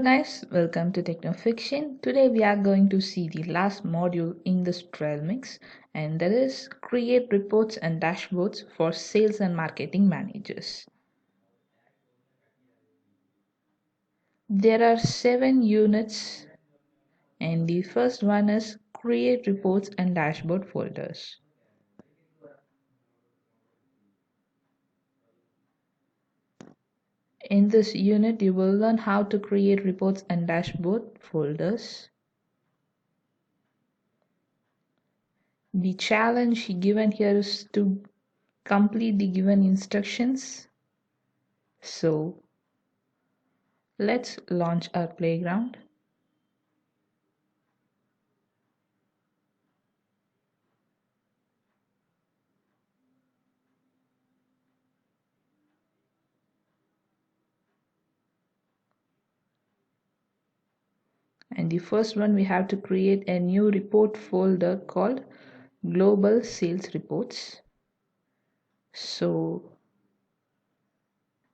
guys, welcome to Techno Fiction. Today we are going to see the last module in this trail mix, and that is create reports and dashboards for sales and marketing managers. There are 7 units, and the first one is create reports and dashboard folders. In this unit, you will learn how to create reports and dashboard folders. The challenge given here is to complete the given instructions. So let's launch our playground. And the first one, we have to create a new report folder called Global Sales Reports. So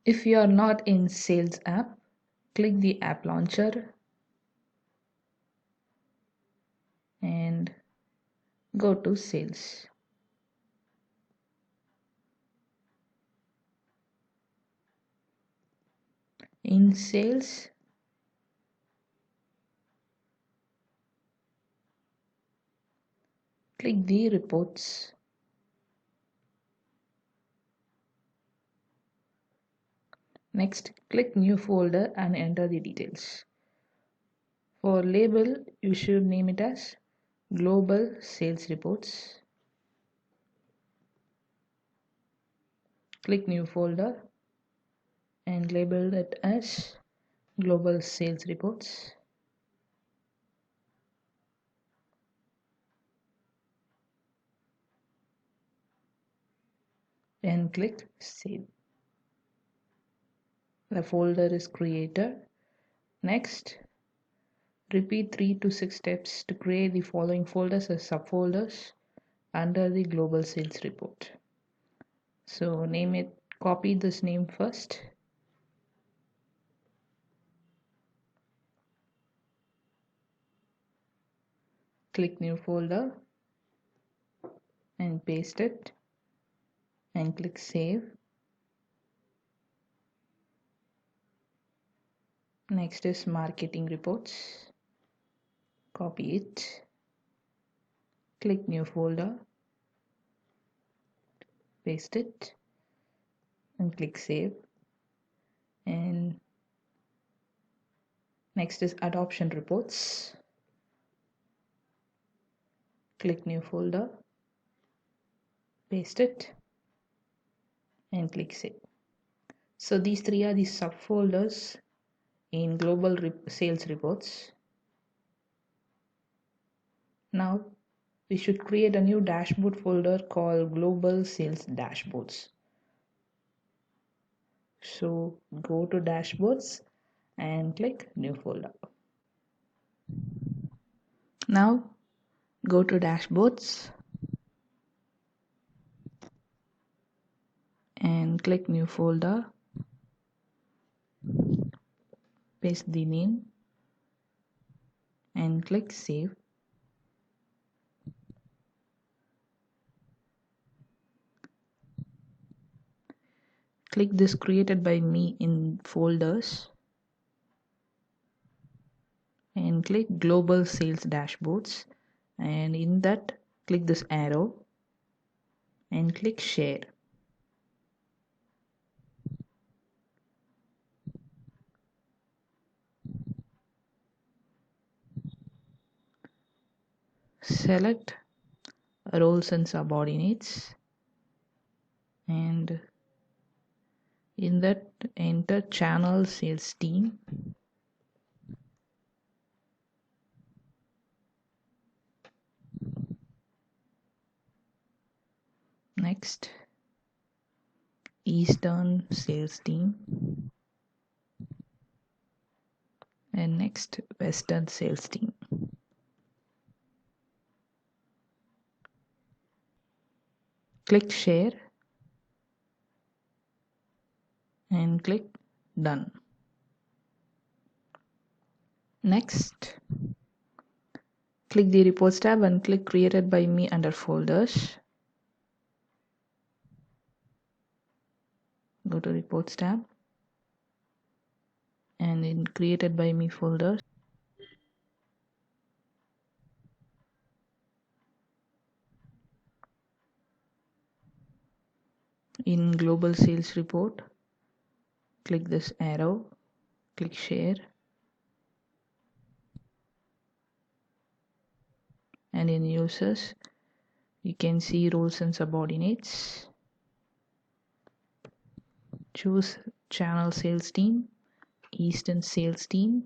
if you are not in Sales app, click the app launcher and go to Sales. In Sales, click the reports. Next, click new folder and enter the details. For label, you should name it as Global Sales Reports. Click new folder and label it as Global Sales Reports. And click Save. The folder is created. Next, repeat 3 to 6 steps to create the following folders as subfolders under the Global Sales Report. So name it, copy this name first. Click new folder and paste it and click Save. Next is marketing reports. Copy it. Click new folder. Paste it and click Save. And next is adoption reports. Click new folder. Paste it and click Save. So these three are the subfolders in global sales reports. Now we should create a new dashboard folder called Global Sales Dashboards. So go to Dashboards and click New Folder. Now go to Dashboards and click New Folder. Paste the name and click Save. Click this created by me in folders and click Global Sales Dashboards, and in that click this arrow and click Share. Select roles and subordinates and in that enter channel sales team. Next, Eastern sales team, and next Western sales team. Click Share and click Done. Next, click the Reports tab and click Created by Me under Folders. Go to Reports tab and in Created by Me folders, in Global Sales Report, click this arrow, click Share, and in Users, you can see roles and subordinates. Choose Channel Sales Team, Eastern Sales Team,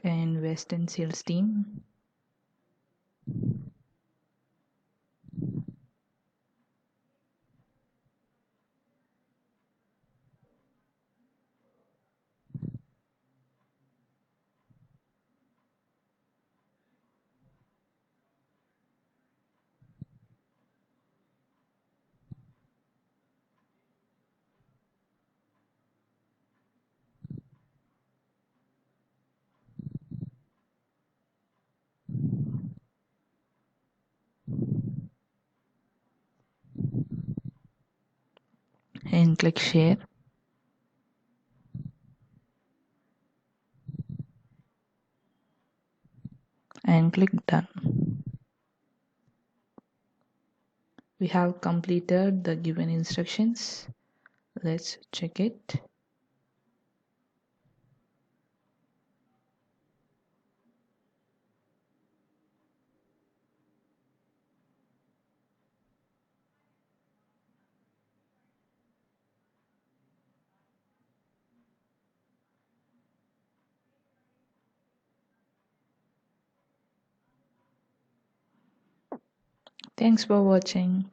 and Western Sales Team. And click Share, and click Done. We have completed the given instructions. Let's check it. Thanks for watching.